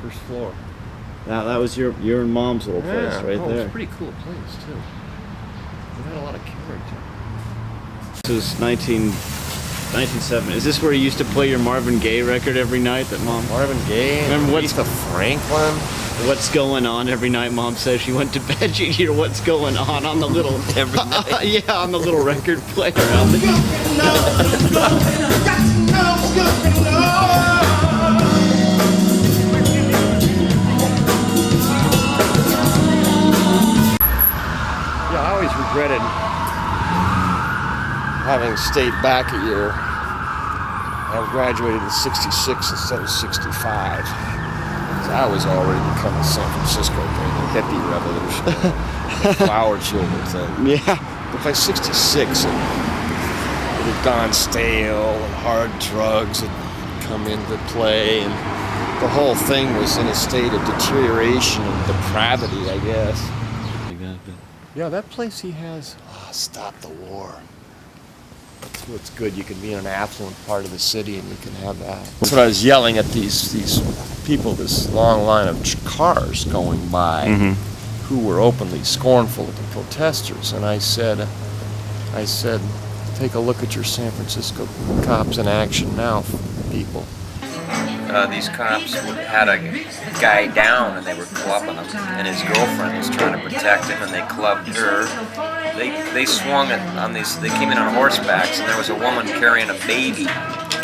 first floor. That was your and Mom's little place right there. It's a pretty cool place too. It had a lot of character. This is 1970. Is this where you used to play your Marvin Gaye record every night that Mom... Marvin Gaye? Remember what's the Franklin? What's going on every night? Mom says she went to bed. She'd hear what's going on the little... Every night? Yeah, on the little record player. I always regretted having stayed back a year. I graduated in 66 instead of 65. I was already becoming San Francisco during the hippie revolution, the flower children thing. Yeah. But by 66, it had gone stale and hard drugs had come into play, and the whole thing was in a state of deterioration and depravity, I guess. Yeah, that place he has, Stop the War. That's what's good. You can be in an affluent part of the city and you can have that. That's what I was yelling at these people, this long line of cars going by who were openly scornful of the protesters. And I said, take a look at your San Francisco cops in action now, people. These cops had a guy down and they were clubbing him, and his girlfriend was trying to protect him, and they clubbed her. They swung on these. They came in on horsebacks, and there was a woman carrying a baby.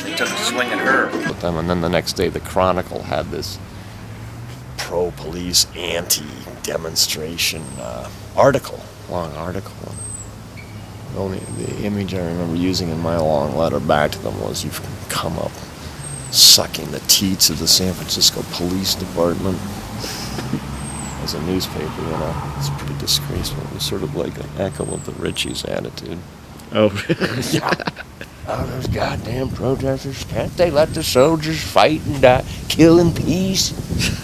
They took a swing at her. With them, and then the next day, the Chronicle had this pro-police, anti-demonstration long article. The image I remember using in my long letter back to them was, "You've come up sucking the teats of the San Francisco Police Department." As a newspaper, it's pretty disgraceful. It was sort of like an echo of the Ritchie's attitude. Oh, really? Oh, those goddamn protesters, can't they let the soldiers fight and die, kill in peace?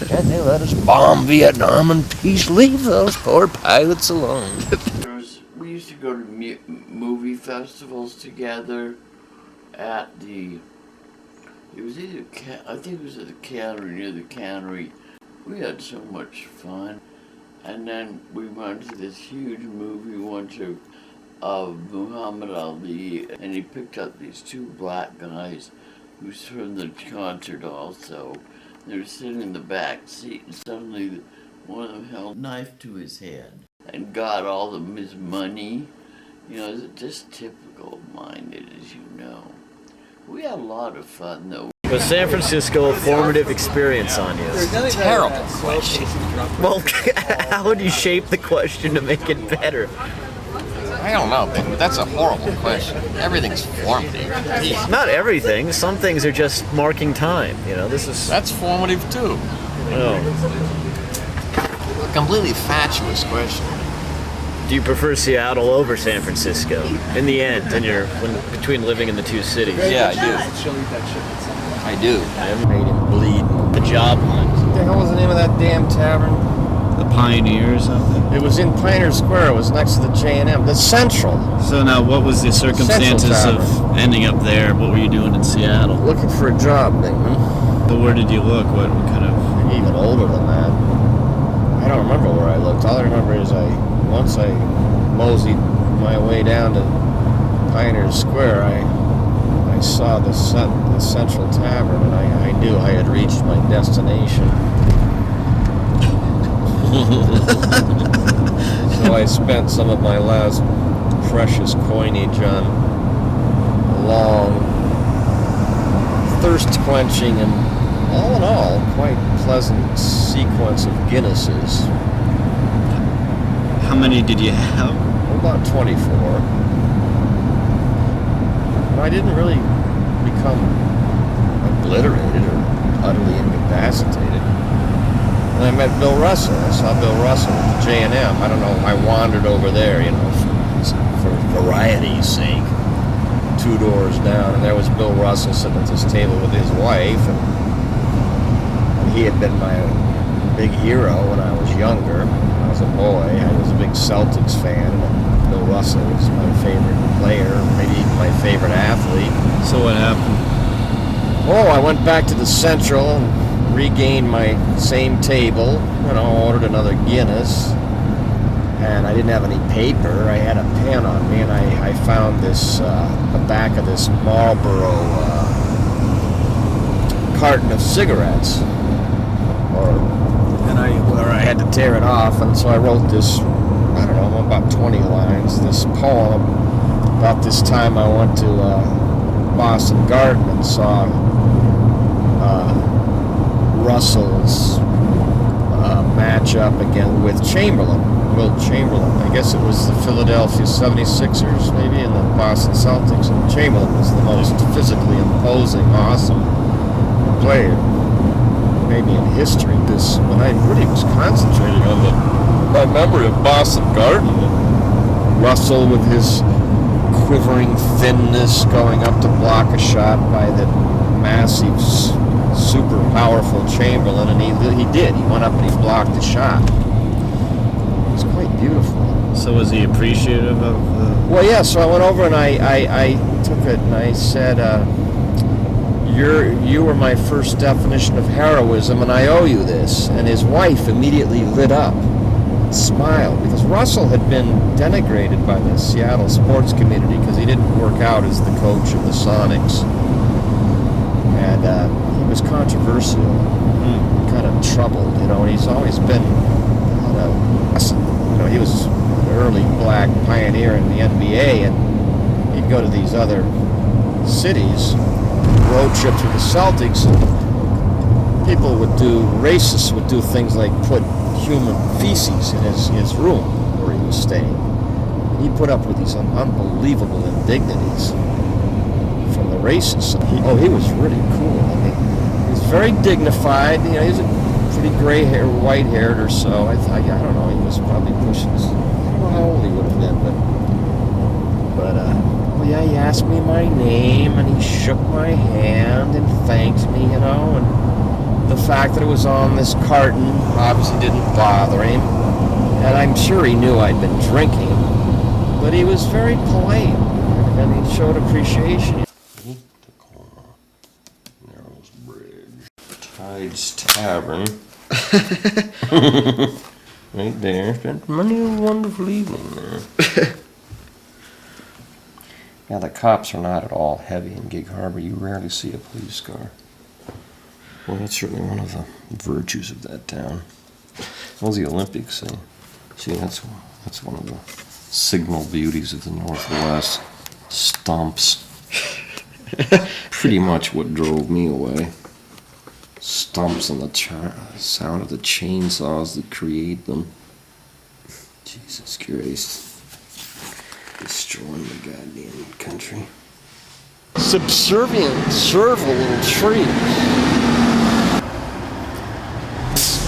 Can't they let us bomb Vietnam in peace? Leave those poor pilots alone. We used to go to movie festivals together at it was either, I think it was at the Cannery, near the Cannery. We had so much fun. And then we went to this huge movie once of Muhammad Ali, and he picked up these two black guys who's from the concert also. They were sitting in the back seat, and suddenly one of them held a knife to his head and got all of his money. It's just typical minded, as you know. We had a lot of fun, though. Was San Francisco a formative experience on you? Terrible question. Well, how would you shape the question to make it better? I don't know, but that's a horrible question. Everything's formative. Not everything. Some things are just marking time. That's formative too. Oh. A completely fatuous question. Do you prefer Seattle over San Francisco in the end, between living in the two cities? Yeah, I do. I made him bleed. The Job Hunt. What the hell was the name of that damn tavern? The Pioneer or something? It was in Pioneer Square. It was next to the J&M. The Central. So now, what was the circumstances of ending up there? What were you doing in Seattle? Looking for a job, Newman. But where did you look? What kind of... Even older than that. I don't remember where I looked. All I remember is once I moseyed my way down to Pioneer Square, I saw the Central Tavern, and I knew I had reached my destination. So I spent some of my last precious coinage on a long, thirst-quenching, and all in all, quite pleasant sequence of Guinnesses. How many did you have? About 24. I didn't really become obliterated or utterly incapacitated. And I met Bill Russell. I saw Bill Russell at the J&M. I don't know, I wandered over there, for variety's sake. 2 doors down, and there was Bill Russell sitting at this table with his wife, and he had been my big hero when I was younger. When I was a boy, I was a big Celtics fan, and Bill Russell was my favorite player, maybe even my favorite athlete. So what happened? Oh, I went back to the Central and regained my same table, ordered another Guinness, and I didn't have any paper. I had a pen on me, and I found this, the back of this Marlboro carton of cigarettes, where I had to tear it off, and so I wrote this, I don't know, about 20 lines, this poem. About this time I went to Boston Garden and saw Russell's match up again with Wilt Chamberlain. I guess it was the Philadelphia 76ers maybe and the Boston Celtics, and Chamberlain was the most physically imposing, awesome player maybe in history. When I really was concentrating on my memory of Boston Garden, Russell with his quivering thinness going up to block a shot by the massive, super powerful Chamberlain, and he did. He went up and he blocked the shot. It was quite beautiful. So was he appreciative of the... Well, yeah, so I went over and I took it and I said, you were my first definition of heroism, and I owe you this. And his wife immediately lit up, smiled, because Russell had been denigrated by the Seattle sports community because he didn't work out as the coach of the Sonics. And he was controversial, kind of troubled, and he's always been, he was an early black pioneer in the NBA, and he'd go to these other cities, road trips with the Celtics, and racists would do things like put human feces in his room where he was staying. And he put up with these unbelievable indignities from the racists. He was really cool. I mean, he was very dignified. He was a pretty white-haired or so. I don't know. He was probably pushing. I don't know how old he would have been, but yeah, he asked me my name and he shook my hand and thanked me, and the fact that it was on this carton obviously didn't bother him, and I'm sure he knew I'd been drinking, but he was very polite and he showed appreciation. Narrows Bridge, Tides Tavern, right there. Spent many a wonderful evening there. Yeah, the cops are not at all heavy in Gig Harbor. You rarely see a police car. Well, that's certainly one of the virtues of that town. Well, the Olympics thing. See, that's one of the signal beauties of the Northwest. Stumps. Pretty much what drove me away. Stumps and the sound of the chainsaws that create them. Jesus Christ. Destroying the goddamn country. Subservient, servile little trees.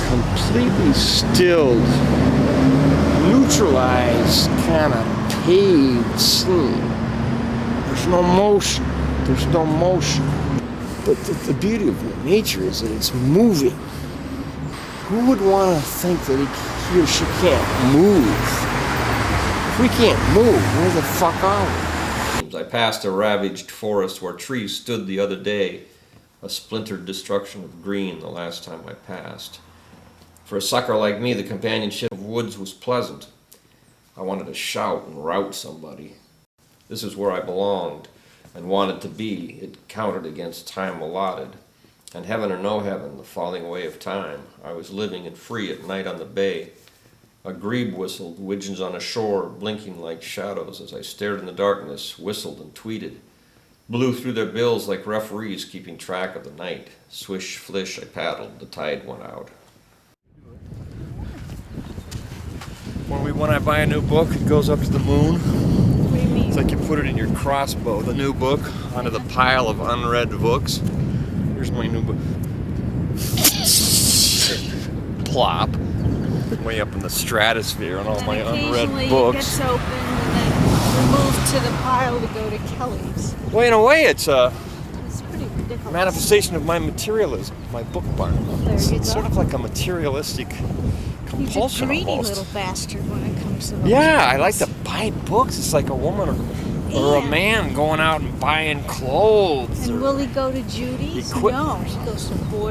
Completely stilled, neutralized, kind of paved scene. There's no motion. But the beauty of nature is that it's moving. Who would want to think that he or she can't move? If we can't move, where the fuck are we? I passed a ravaged forest where trees stood the other day, a splintered destruction of green the last time I passed. For a sucker like me, the companionship of woods was pleasant. I wanted to shout and rout somebody. This is where I belonged and wanted to be. It counted against time allotted. And heaven or no heaven, the falling away of time, I was living and free at night on the bay. A grebe whistled, widgeons on a shore, blinking like shadows as I stared in the darkness, whistled and tweeted. Blew through their bills like referees keeping track of the night. Swish, flish, I paddled, the tide went out. When I buy a new book, it goes up to the moon. What do you mean? It's like you put it in your crossbow, the new book, onto the pile of unread books. Here's my new book. Plop. Way up in the stratosphere on all my unread books. It gets opened and then removed to the pile to go to Kelly's. Well, in a way, it's a It's pretty ridiculous. manifestation of my materialism, my book barn. There you It's go. sort of like a materialistic compulsion He's a greedy almost. little bastard when it comes to those Yeah, I like things. to buy books. It's like a woman or a Yeah. man going out and buying clothes. And or will he go to Judy's? He quit. No, he goes to Border.